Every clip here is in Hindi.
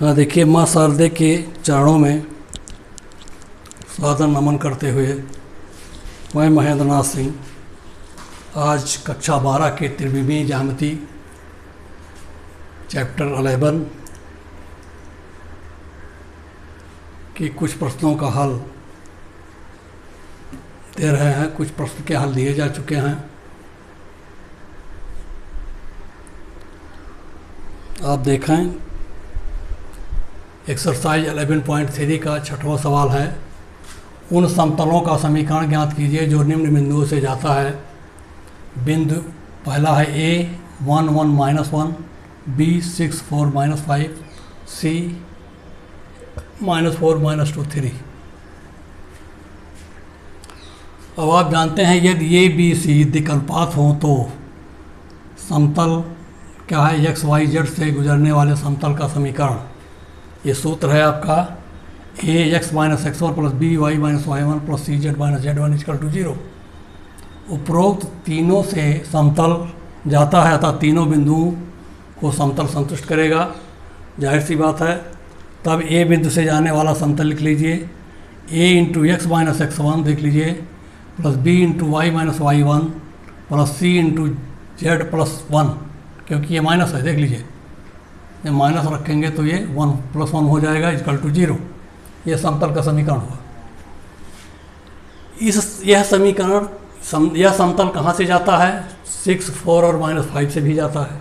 हाँ देखिए, माँ शारदे के चरणों में सादर नमन करते हुए मैं महेंद्र नाथ सिंह आज कक्षा 12 के त्रिविमीय ज्यामिति चैप्टर 11 के कुछ प्रश्नों का हल दे रहे हैं। कुछ प्रश्न के हल दिए जा चुके हैं। आप देखें, एक्सरसाइज 11.3 का 6वां सवाल है। उन समतलों का समीकरण ज्ञात कीजिए जो निम्न बिंदुओं से जाता है। बिंदु पहला है A 1 1 -1, B 6 4 -5, C -4 -2 3। अब आप जानते हैं यदि A B C दिक्कलपात हों तो समतल क्या है, एक्स वाई जेड से गुजरने वाले समतल का समीकरण। ये सूत्र है आपका A x minus x1 plus b y minus y1 plus c z minus z1 equal to 0। उपरोक्त तीनों से समतल जाता है अतः तीनों बिंदुओं को समतल संतुष्ट करेगा। जाहिर सी बात है। तब A बिंदु से जाने वाला समतल लिख लीजिए, A into x minus x1 देख लीजिए plus B into y minus y1 plus C into z plus 1, क्योंकि ये माइनस है। देख लीजिए, ये माइनस रखेंगे तो ये 1 + 1 हो जाएगा इक्वल टू 0। यह समतल का समीकरण हुआ। यह समीकरण यह समतल कहाँ से जाता है? 6 4 और -5 से भी जाता है।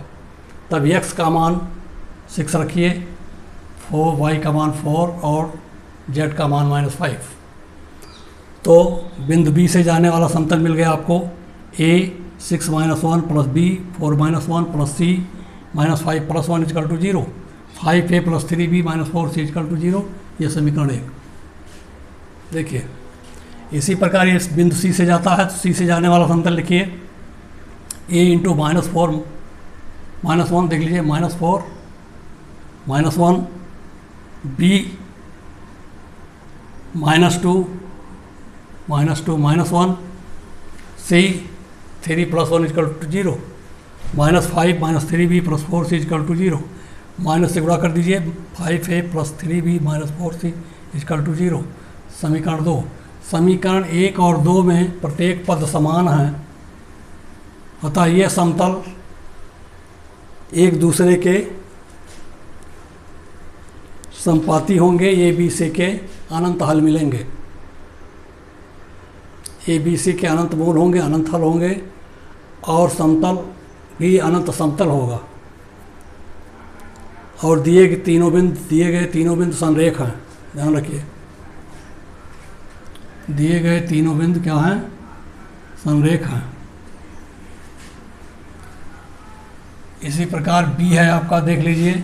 तब x का मान 6 रखिए, 4 y का मान 4 और z का मान -5। तो बिंदु B से जाने वाला समतल मिल गया आपको। A 6 -1 plus B 4 -1 plus C -5 + 1 equal to 0। 5A plus 3B -4C equal to 0। यह समीकरण 1। देखिए, इसी प्रकार ये बिंदु C से जाता है तो C से जाने वाला समतल लिखिए, A इंटू -4 -1 देख लीजिए, -4 -1, B -2 -1, C 3 + 1 equal to 0, -5 -3B plus 4C equal to 0। Minus से गुणा कर दीजिए, 5A plus 3B -4C equal to 0। समीकरण 2। समीकरण 1 और 2 में प्रत्येक पद समान है अतः ये समतल एक दूसरे के संपाती होंगे। A B C के अनंत हल मिलेंगे। A B C के अनंत मूल होंगे, अनंत हल होंगे और समतल भी अनंत समतल होगा। और दिए गए तीनों बिंदु संरेख हैं। ध्यान रखिए, दिए गए तीनों बिंदु क्या हैं? संरेख हैं। इसी प्रकार B है आपका, देख लीजिए,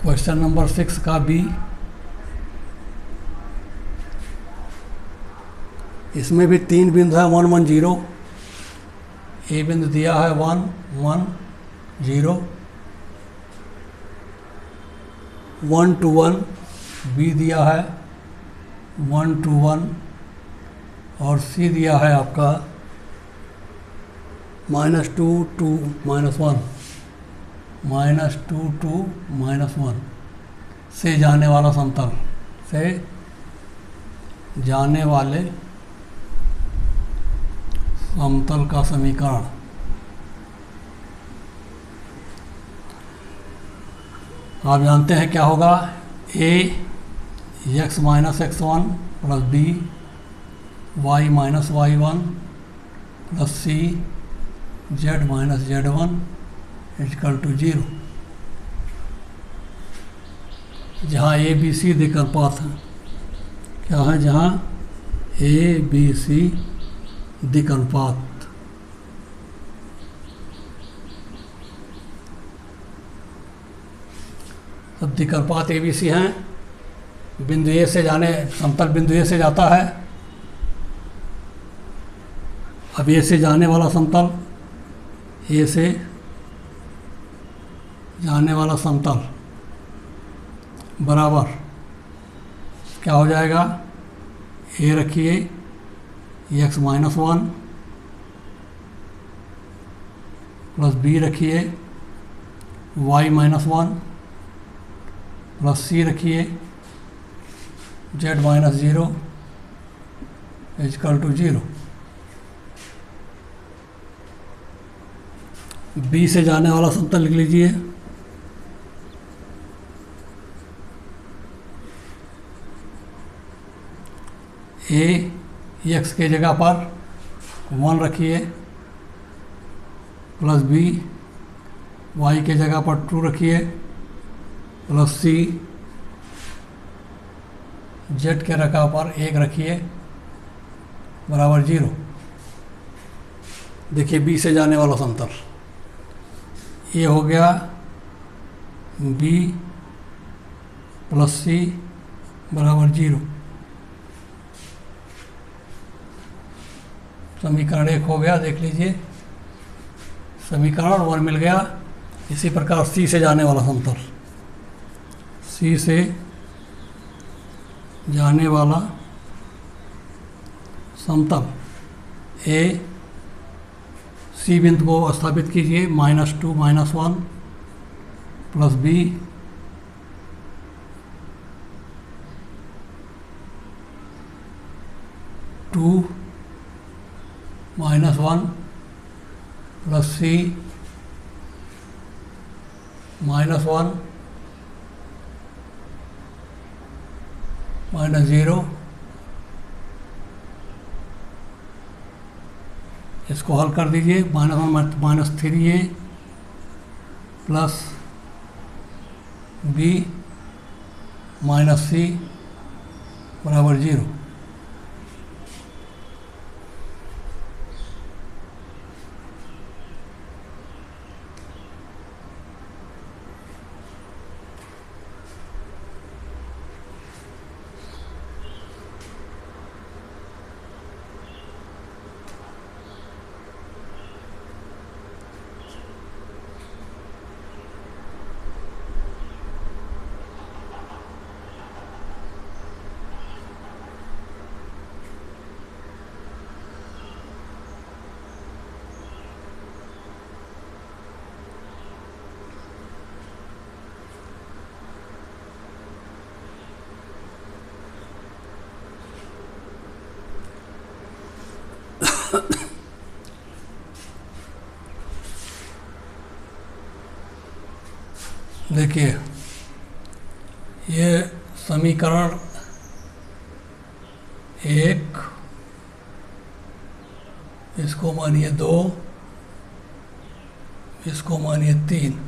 क्वेश्चन नंबर 6 का B। इसमें भी 3 बिंदु है, 1 1 0। A बिंदु दिया है 1 1 0, 1 2 1। B दिया है 1 2 1 और C दिया है आपका -2 2 -1 -2 2 -1 से जाने वाला समतल से जाने वाले समतल का समीकरण। आप जानते हैं क्या होगा? A x minus x1 plus B y minus y1 plus C z minus z1 equal to 0। जहाँ A B C दिक्कलपात हैं। क्या है? जहाँ A B C दिक्कलपात। अब दिक्कलपात A B C हैं। बिंदु A से जाने समतल बिंदु A से जाता है। अब A से जाने वाला समतल, A से जाने वाला समतल बराबर क्या हो जाएगा, ए रखिए x minus one plus b रखिए y minus one plus c रखिए z minus zero equal to zero. B से जाने वाला समतल लिख लीजिए, ए एक्स के जगह पर वन रखिए प्लस बी वाई के जगह पर टू रखिए प्लस सी जेड के जगह पर एक रखिए बराबर ज़ीरो। देखिए बी से जाने वाला समतल ये हो गया बी प्लस सी बराबर ज़ीरो। समीकरण एक हो गया, देख लीजिए समीकरण वन मिल गया। इसी प्रकार सी से जाने वाला समतल, सी से जाने वाला समतल ए सी बिंदु को स्थापित कीजिए -2 -1 प्लस बी टू -1 प्लस सी -1 -0। इसको हल कर दीजिए, -1 -3a प्लस बी माइनस सी बराबर 0। देखिए ये समीकरण एक, इसको मानिए 2, इसको मानिए 3।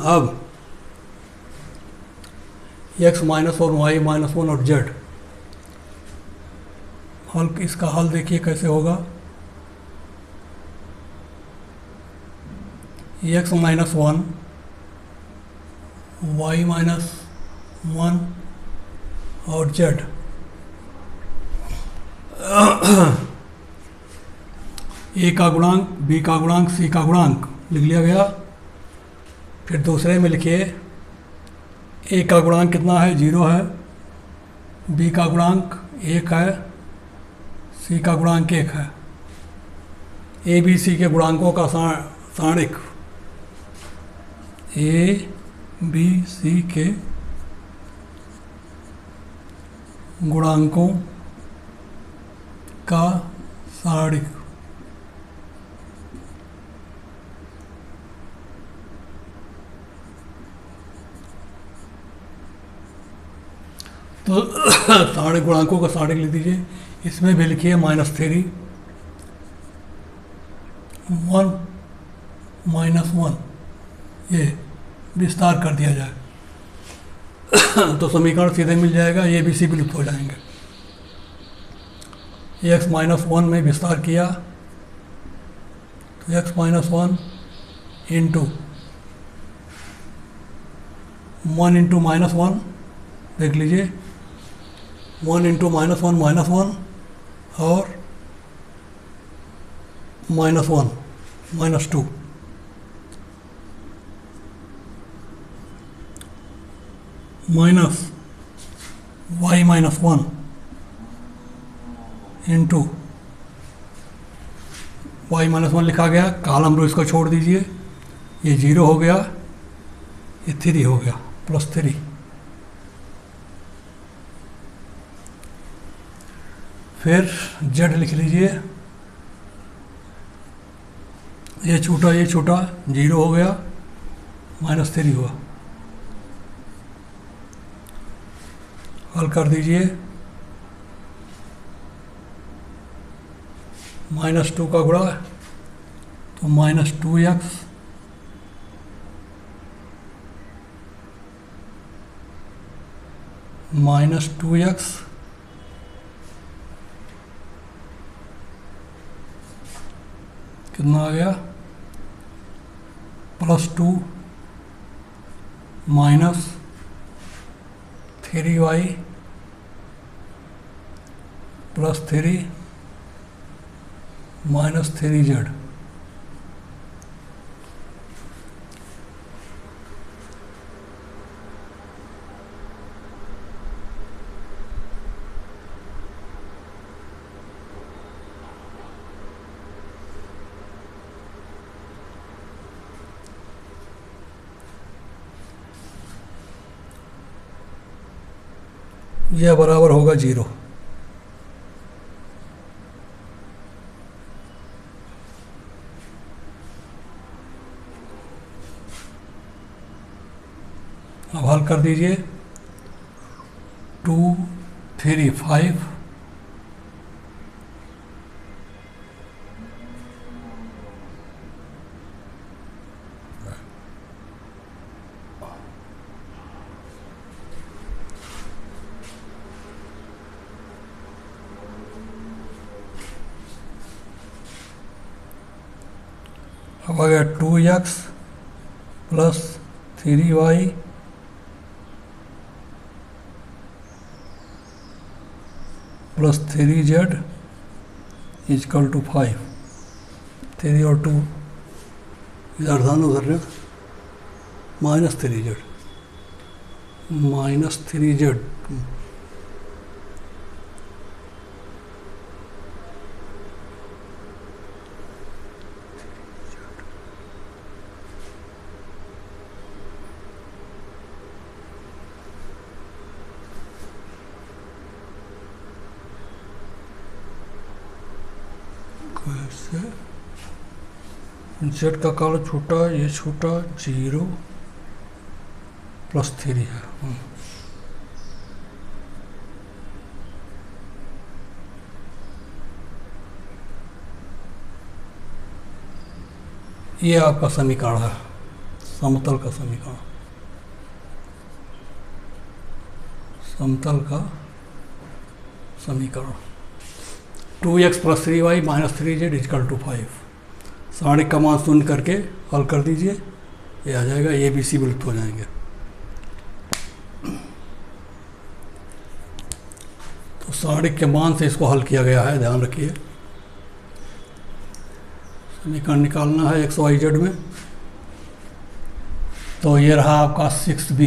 अब x -1 y -1 और z हल, इसका हल देखिए कैसे होगा। x -1 y -1 और z ए का गुणांक बी का गुणांक सी का गुणांक लिख लिया गया। फिर दूसरे में लिखिए ए का गुणांक कितना है, 0 है, बी का गुणांक 1 है, सी का गुणांक 1 है। ए बी सी के गुणांकों का सारणिक ए बी सी के गुणांकों का सारणिक तो सारणिक गुणांकों का सारणिक लिख दीजिए। इसमें भी लिखिए -3 1 -1, ये विस्तार कर दिया जाए तो समीकरण सीधे मिल जाएगा, ये भी सी विलुप्त हो जाएंगे। x -1 में विस्तार किया तो x -1 इंटू 1 इंटू -1 देख लीजिए, 1 इंटू -1 -1 और -1 -2 minus y minus one into y minus one लिखा गया, कॉलम रो इसको छोड़ दीजिए, ये 0 हो गया, ये 3 हो गया, +3। फिर z लिख लीजिए, ये छोटा 0 हो गया, -3 हुआ। हल कर दीजिए, -2 का गुणा तो -2x -2x कितना आ गया, +2 -3y +3 -3z। यह बराबर होगा 0। अब हल कर दीजिए, 2 3 5 अब आ गया 2x + 3y + 3z = 5। 3 और 2 इधर था उधर -3z -3z z का कॉलम छोटा, ये छोटा, 0 +3 है। ये आपका समीकरण है, समतल का समीकरण, समतल का समीकरण 2x + 3y -3z = 5। सारणिक का मान शून्य करके हल कर दीजिए, ये आ जाएगा, ए बी सी विलुप्त हो जाएंगे। तो सारणिक के मान से इसको हल किया गया है, ध्यान रखिए। समीकरण निकालना है x y z में, तो ये रहा आपका 6b।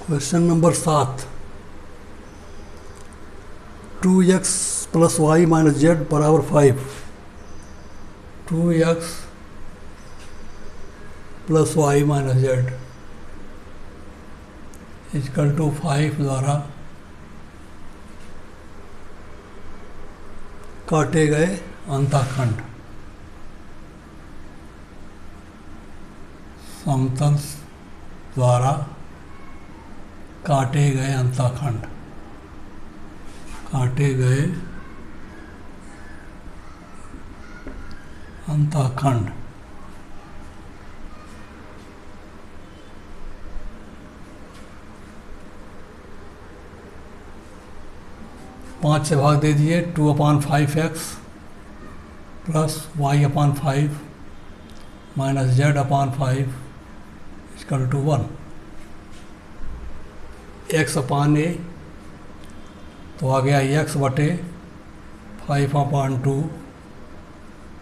Question number 7, 2x + y - z = 5। 2x + y - z = 5 द्वारा काटे गए अंतःखंड समतल द्वारा काटे गए अंतःखंड, काटे गए अंतःखंड। पाँच से भाग दे दिए, 2/5x plus y/5 minus z/5 equal to 1। x/a तो आ गया x/5/2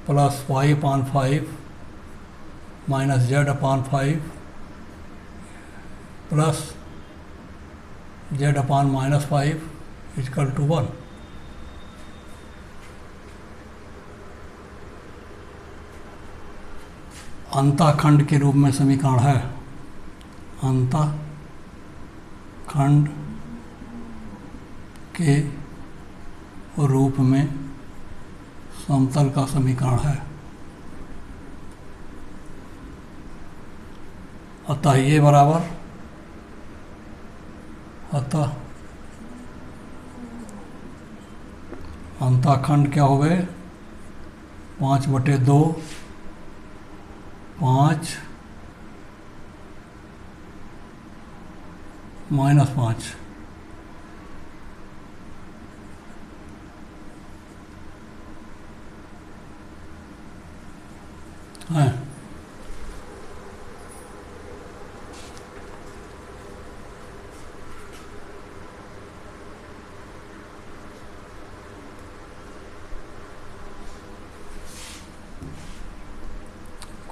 plus y/5 minus z/5 plus z/-5 equal to 1। अंतःखंड के रूप में समीकरण है। अंतःखंड के रूप में समतल का समीकरण है। अतः ये बराबर, अतः अंतःखंड क्या हो गए, 5/2 5 माइनस 5 है।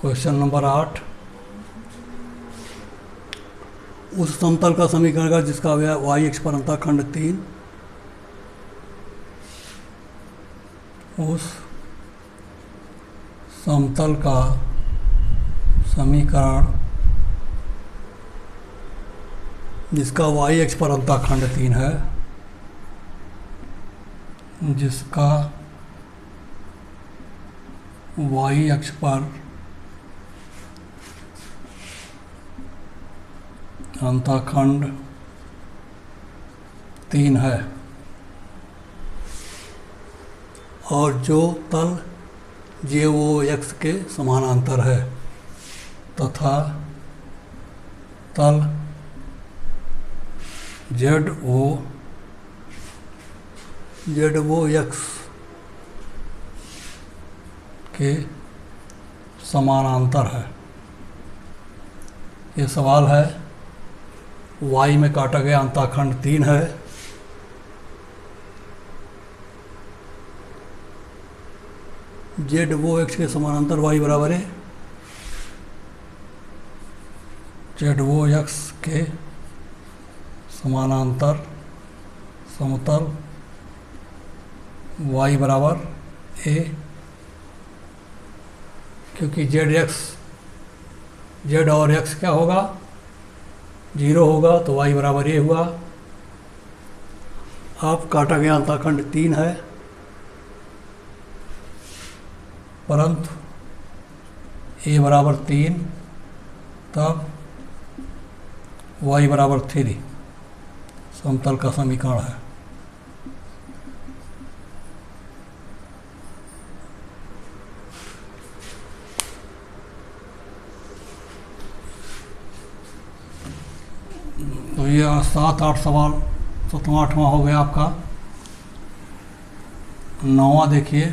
क्वेश्चन नंबर 8, उस समतल का समीकरण का जिसका y अक्ष पर अंतःखंड 3, उस समतल का समीकरण जिसका y अक्ष पर अंतःखंड 3 है, जिसका y अक्ष पर अंतःखंड 3 है और जो तल JOX के समानांतर है तथा तल ZOX के समानांतर है। ये सवाल है, y में काटा गया अंतःखंड 3 है, ZOX के समानांतर y बराबर है ZOX के समानांतर समतल y बराबर a, क्योंकि z और x क्या होगा, 0 होगा, तो y बराबर a हुआ। अब काटा गया अंतःखंड 3 है, परंतु a बराबर 3, तब y बराबर 3 समतल का समीकरण है। तो ये 7-8 सवाल, 7वां-8वां हो गया आपका। 9वां देखिए,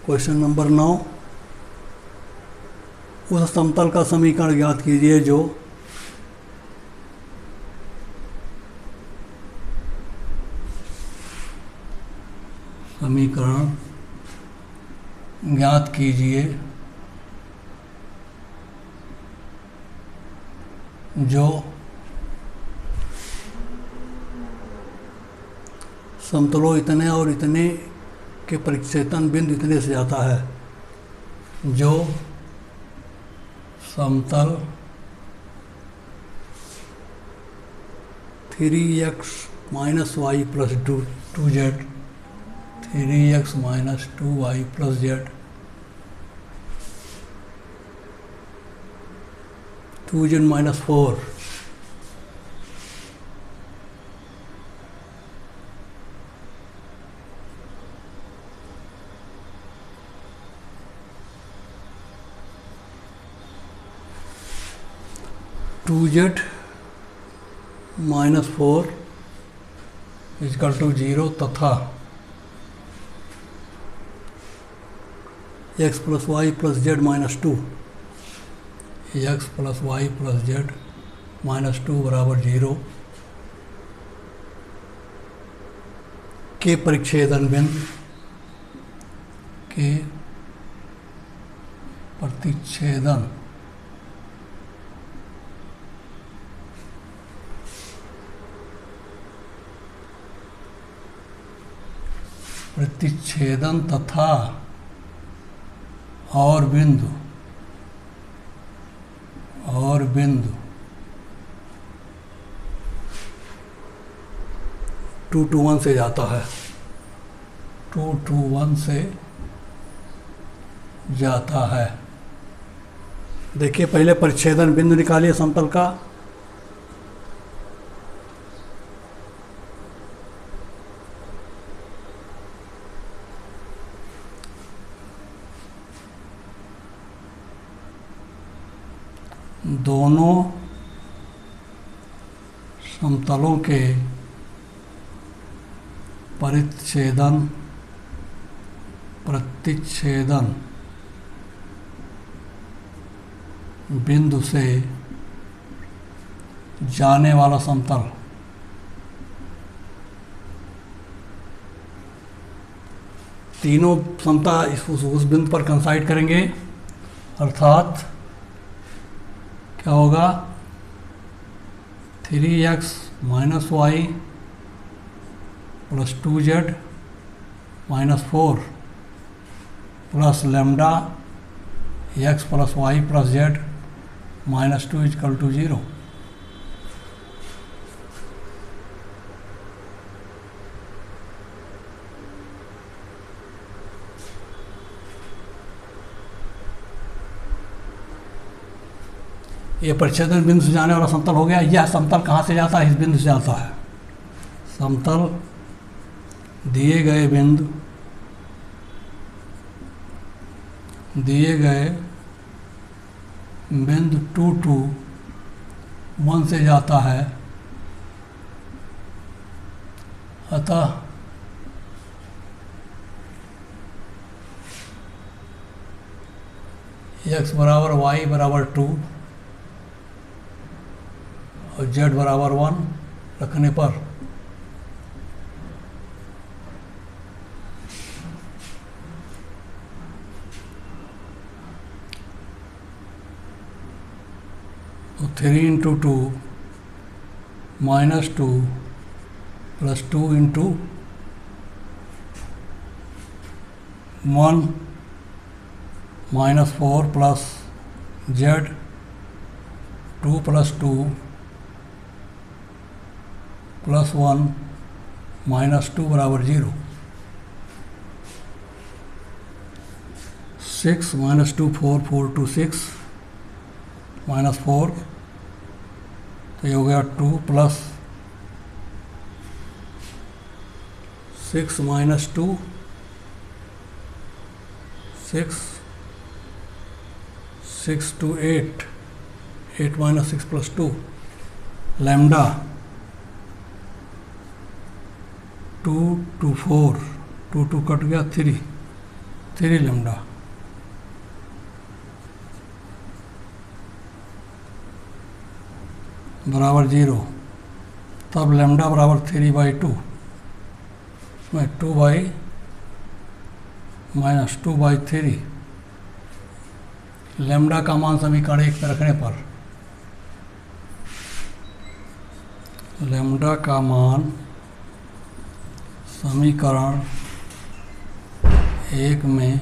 क्वेश्चन नंबर 9, उस समतल का समीकरण ज्ञात कीजिए जो समीकरण ज्ञात कीजिए जो समतलों इतने और इतने के परिच्छेदन बिंदु इतने से जाता है, जो समतल 3x minus y plus 2z 3x minus 2y plus z 2z minus 4 2z minus 4 equal to 0 तथा x plus y plus z minus 2, x plus y plus z minus 2 बराबर 0 के परिच्छेदन बिंदु के प्रतिच्छेदन तथा और बिंदु 2 to 1 से जाता है, 2 to 1 से जाता है। देखिए पहले परिच्छेदन बिंदु निकालिए समतल का। दोनों समतलों के प्रतिच्छेदन बिंदु से जाने वाला समतल तीनों समतल उस बिंदु पर कंसाइड करेंगे, अर्थात क्या होगा 3x minus y plus 2z minus 4 plus lambda x plus y plus z minus 2 equal to 0। ये परिच्छेदन बिंदु से जाने वाला समतल हो गया। यह समतल कहाँ से जाता है? इस बिंदु से जाता है। समतल दिए गए बिंदु 2 to 1 से जाता है, अतः x बराबर y बराबर 2 और z बराबर 1 रखने पर तो 3 into 2 minus 2 plus 2 into 1 minus 4 plus z 2 plus 2 plus 1 minus 2 बराबर 0। 6 माइनस 2 4 4 2 6 माइनस 4, तो ये हो गया 2 plus 6 minus 2 6 to 8 8 minus 6 plus 2 lambda 2 to 4 2 2 cut गया 3 लैम्डा बराबर 0। तब लैम्डा बराबर 3/2 में 2 माइनस 2/3। लैम्डा का मान समीकरण 1 पे रखने पर लैम्डा का मान समीकरण 1 में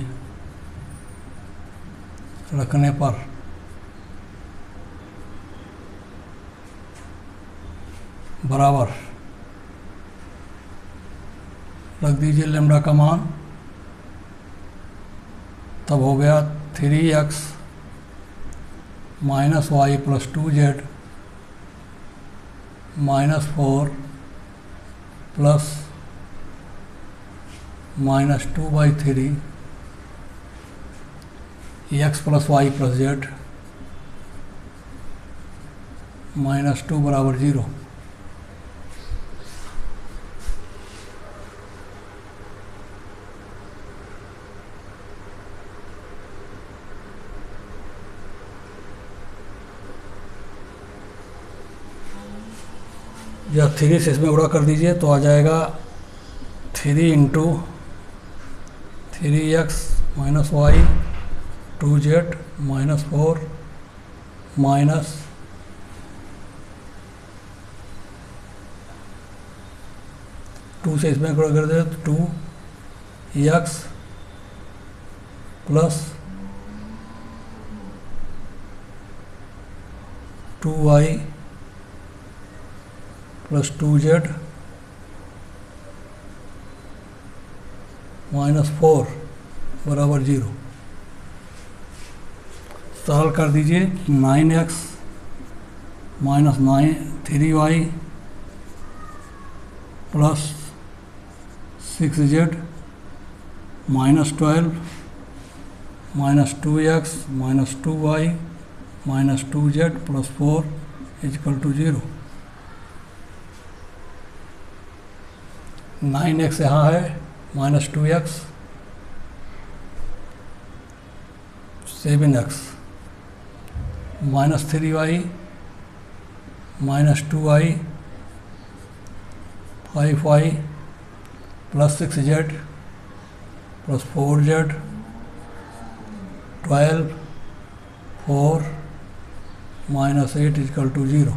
रखने पर बराबर रख दीजिए लैम्डा का मान, तब हो गया 3x minus y plus 2z minus 4 plus minus 2/3 x plus y plus z -2 बराबर 0। या 3 से इसमें गुणा कर दीजिए तो आ जाएगा 3 into 3x minus y 2z minus 4 minus 2 से इसमें गुणा कर दे तो 2x plus 2y plus 2z minus 4 बराबर 0। सरल कर दीजिए 9x minus 3y plus 6z minus 12 minus 2x minus 2y minus 2z plus 4 equal to 0। 9x यहाँ है minus 2x 7x minus 3y minus 2y 5y plus 6z plus 4z 12 4 minus 8 equal to 0।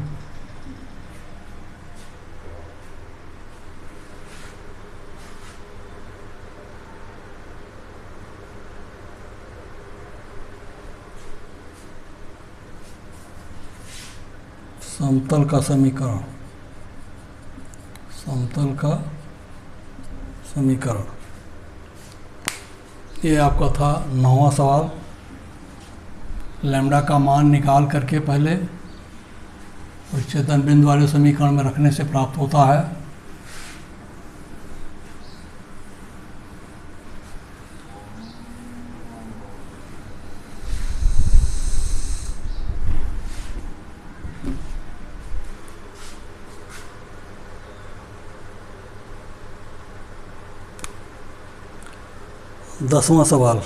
समतल का समीकरण, समतल का समीकरण, ये आपका था 9वां सवाल। लैम्ब्डा का मान निकाल करके पहले उच्चतम बिंदु वाले समीकरण में रखने से प्राप्त होता है। दसवां सवाल,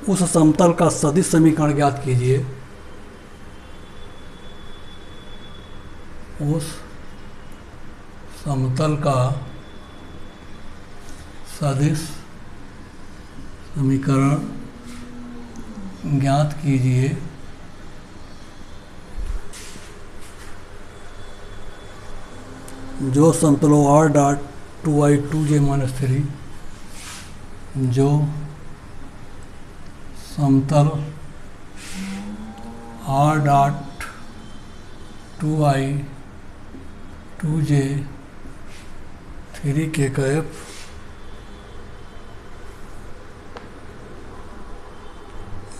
उस समतल का सदिश समीकरण ज्ञात कीजिए। उस समतल का सदिश समीकरण ज्ञात कीजिए जो समतलों r dot 2i 2j minus 3, जो समतल r डॉट 2i 2j 3 के कैप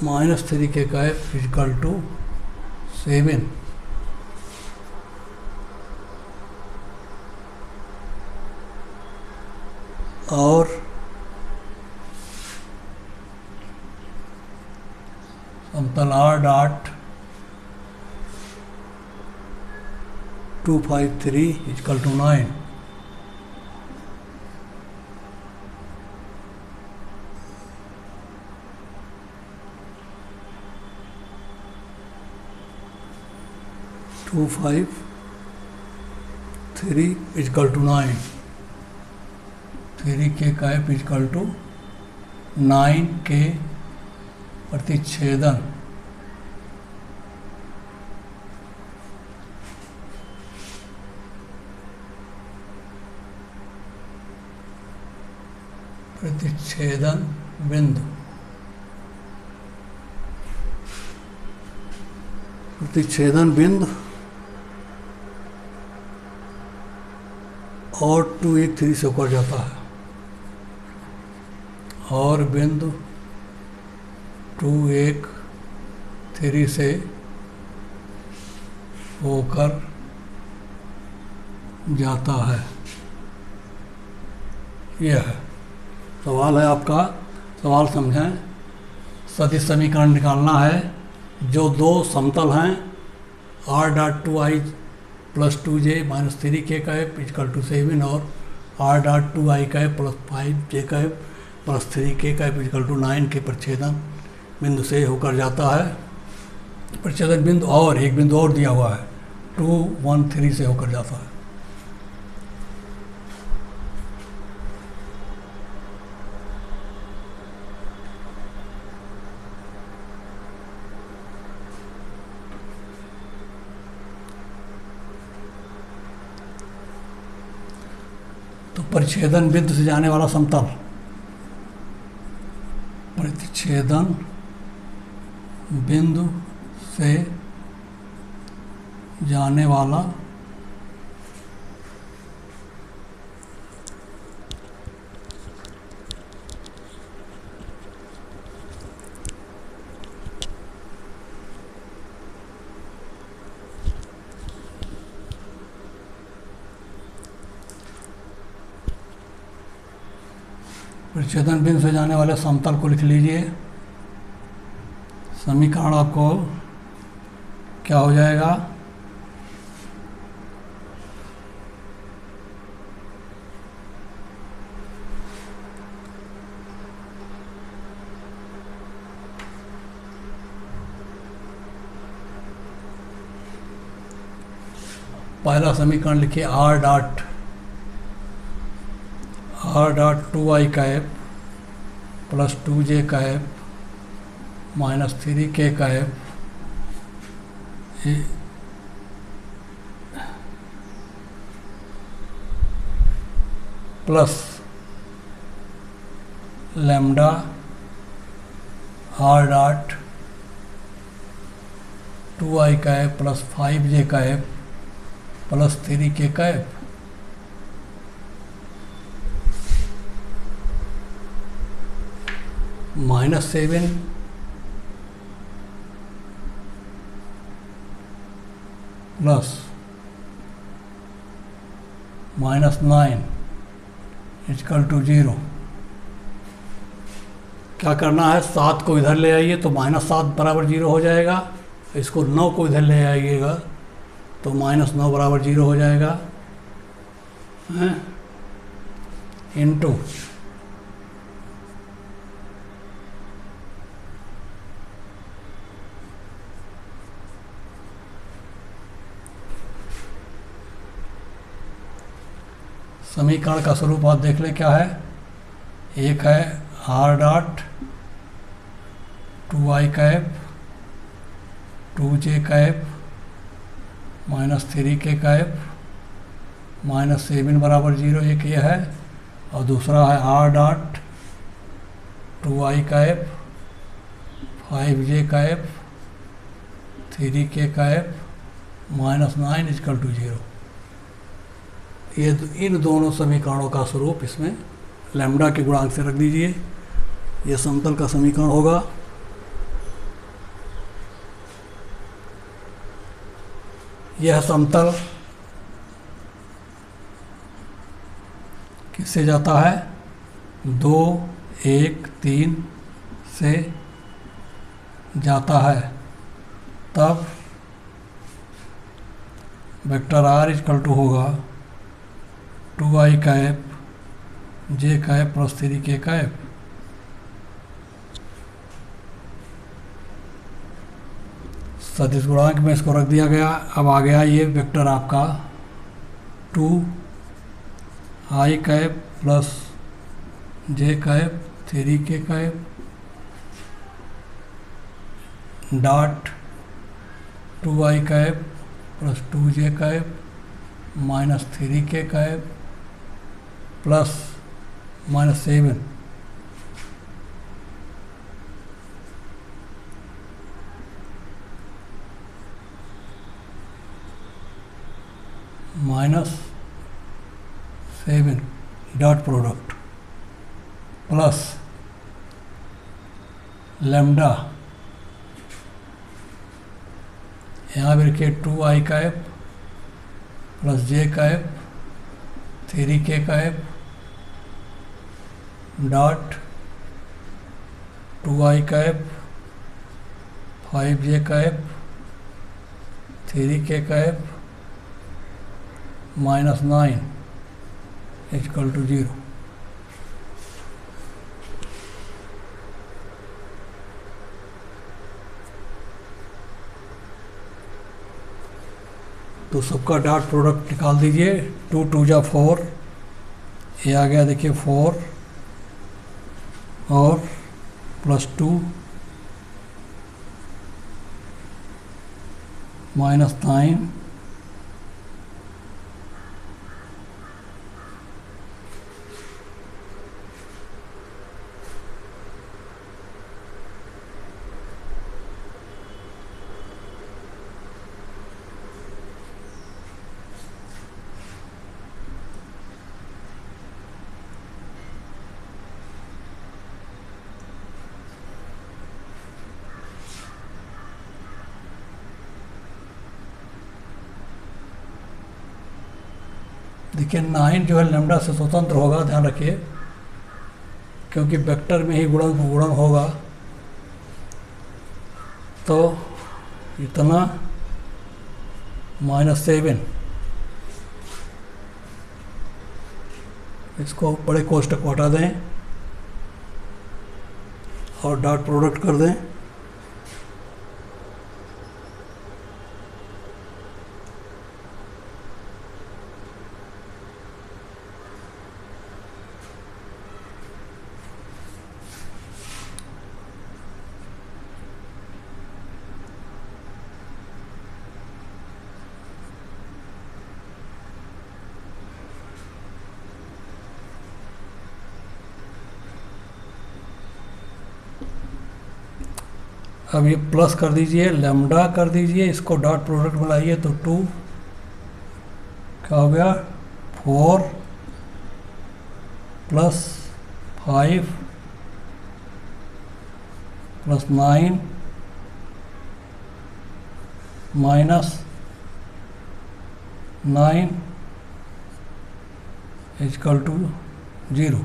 माइनस 3 के कैप इक्वल टू 7 और समतल r dot 253 equal to 9। Two five three equal to 9, 3 के कैप इक्वल टू 9 के प्रतिच्छेदन प्रतिच्छेदन बिंदु, प्रतिच्छेदन बिंदु और 2 1 3 से ऊपर जाता है और बिंदु 2 1 3 से होकर जाता है। यह है सवाल है आपका। सवाल समझें। सदिश समीकरण निकालना है जो दो समतल हैं r dot to I plus two J minus three के का एफ इजकल टू 7 और आर डॉट टू आई का एफ प्लस 5 जे का एफ प्लस 3 के का एफ इजकल टू 9 के प्रच्छेदन बिंदु से होकर जाता है। प्रच्छेदन बिंदु और एक बिंदु और दिया हुआ है 2, 1, 3 से होकर जाता है। तो परिच्छेदन बिंदु से जाने वाला समतल, परिच्छेदन बिंदु से जाने वाला परिच्छेदन बिंदु से जाने वाले समतल को लिख लीजिए। समीकरण आपको क्या हो जाएगा, पहला समीकरण लिखिए आर डॉट टू आई का एफ प्लस 2j का एफ माइनस 3k का F plus lambda R dot 2i का एफ प्लस 5j का एफ प्लस 3k का एफ -7 प्लस -9 इजकल टू 0। क्या करना है, 7 को इधर ले आइए तो -7 बराबर 0 हो जाएगा। इसको 9 को इधर ले आइएगा तो -9 बराबर 0 हो जाएगा, इनटू समीकरण का स्वरूप आप देख लें क्या है। एक है आर डॉट 2i का एफ 2j का एफ माइनस 3k का एफ -7 बराबर 0, एक ये है। और दूसरा है आर डॉट 2i का एफ 5j का एफ 3k का एफ -9 इजकल टू 0। ये इन दोनों समीकरणों का स्वरूप इसमें लैम्डा के गुणांक से रख दीजिए। ये समतल का समीकरण होगा। यह समतल किससे जाता है, 2, 1, 3 से जाता है। तब वेक्टर आर इजकल टू होगा 2i का एफ j का एफ प्लस 3k का एफ। सदिश गुणांक में इसको रख दिया गया। अब आ गया ये वेक्टर आपका 2i का एफ प्लस j का एफ 3k का एफ डॉट 2i का एफ प्लस 2j का एफ माइनस 3k का F plus -7 -7 dot product plus lambda, यहाँ भी रखिए 2i का एफ प्लस j का एफ 3k का एफ डॉट 2i का एफ 5j का एफ थ्री के कैप माइनस 9 इक्वल टू 0। तो सबका डॉट प्रोडक्ट निकाल दीजिए। 2 2 जा 4, ये आ गया देखिए 4 और +2 -9 देखिए 9 जो है लैम्डा से स्वतंत्र होगा, ध्यान रखिए, क्योंकि वेक्टर में ही गुणन होगा। तो इतना -7, इसको बड़े कोष्ठक को हटा दें और डॉट प्रोडक्ट कर दें। अब ये प्लस कर दीजिए, लैम्डा कर दीजिए, इसको डॉट प्रोडक्ट बनाइए तो 2 क्या हो गया 4 + 5 + 9 -9 इक्वल टू 0।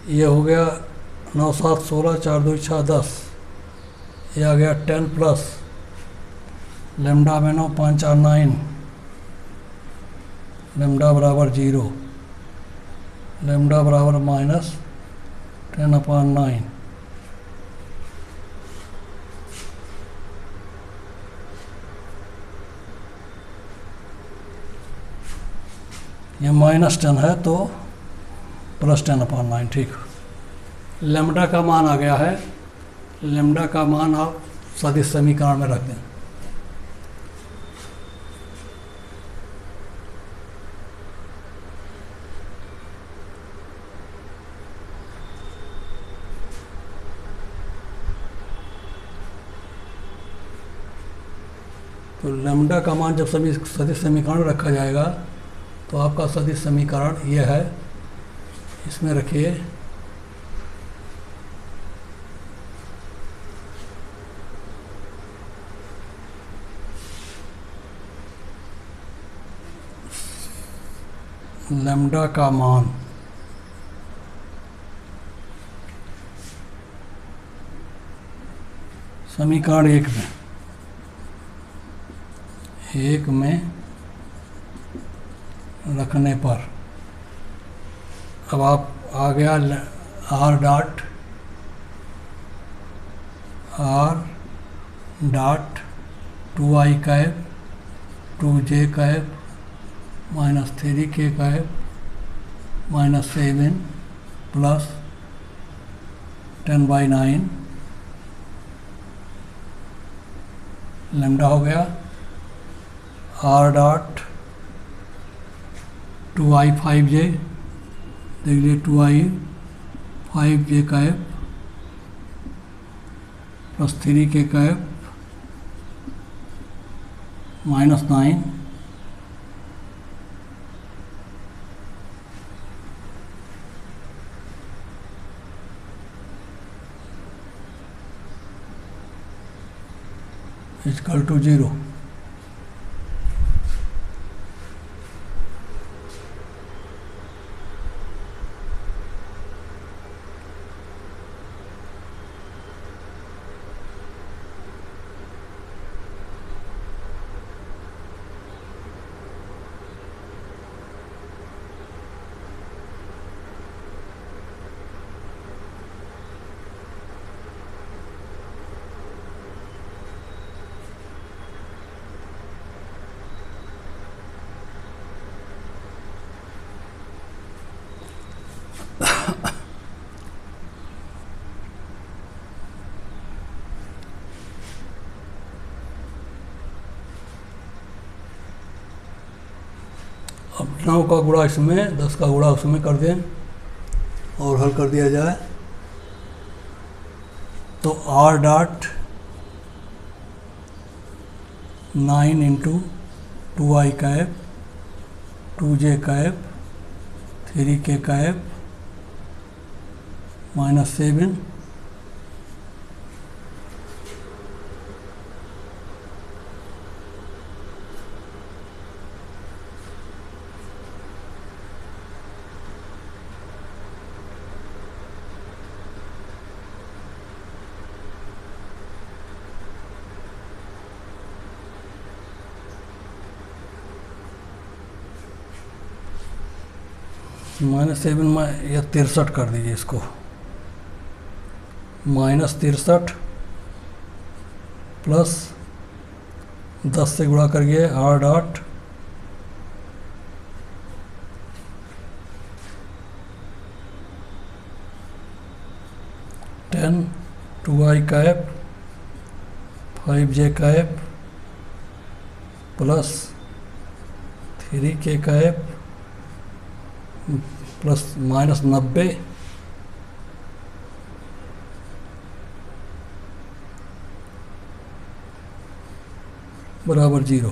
ये हो गया 9 7 16 4 2 6 10। ये आ गया 10 प्लस लैम्डा में 9 5 4 9, लैम्डा बराबर 0, लैम्डा बराबर -10/9। ये -10 है तो +10/9, ठीक। लैम्डा का मान आ गया है। लैम्डा का मान आप सदिश समीकरण में रख दें। तो लैम्डा का मान जब सदिश समीकरण रखा जाएगा तो आपका सदिश समीकरण ये है, इसमें रखिए लैम्डा का मान समीकरण 1 में रखने पर अब आप आ गया R dot 2i cap 2j cap -3k cap -7 plus 10/9 lambda हो गया। R डॉट 2i 5j, देख लीजिए 2i 5j cap plus 3k cap -9 equal to 0। अब 9 का गुणा इसमें, 10 का गुणा उसमें कर दें और हल कर दिया जाए तो R dot 9 into 2i cap 2j cap 3k cap -7 -7 में या 63 कर दीजिए इसको, -63 प्लस 10 से गुणा करिए R dot 10 2i cap 5j cap plus 3k cap plus -90 बराबर 0।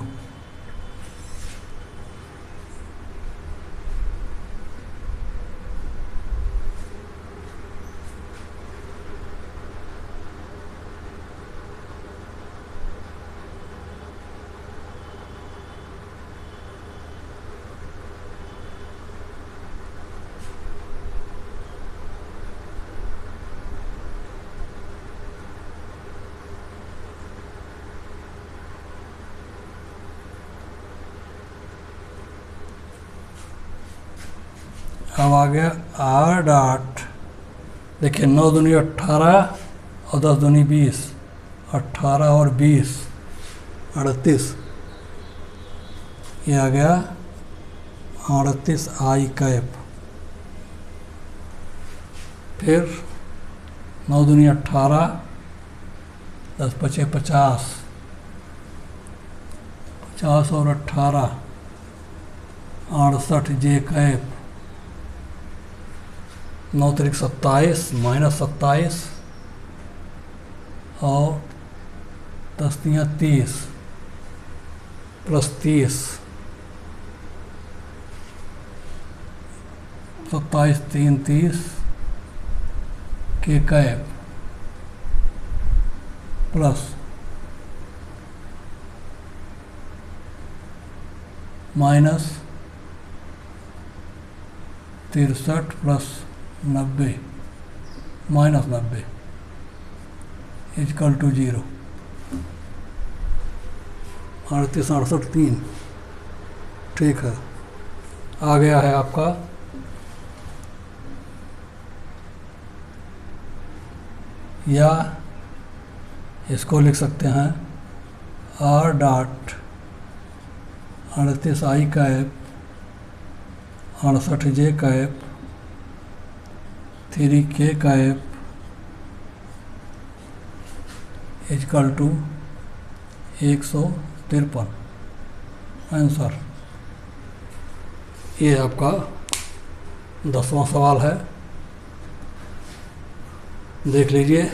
अब आ गया आर डॉट, देखिए 9 दूनी 18 और 10 दूनी 20, 18 और 20 38, ये आ गया 38 आई कैप। फिर 9 दूनी 18 10 पचे 50, 50 और 18 68 जे कैप 9 तरीक 27 -27 और 10 तियाँ 30 प्लस 30 27 3 30 के cap plus -63 plus 90 -90 equal to 0। 38 68 3, ठीक है, आ गया है आपका या इसको लिख सकते हैं r dot 38 i cap 68 j cap 3k cap equal to 153। Answer ये आपका 10वां सवाल है, देख लीजिए।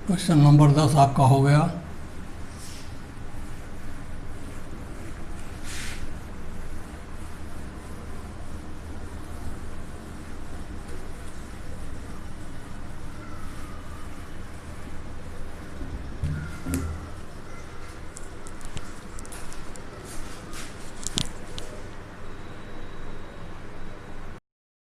क्वेश्चन नंबर 10 आपका हो गया।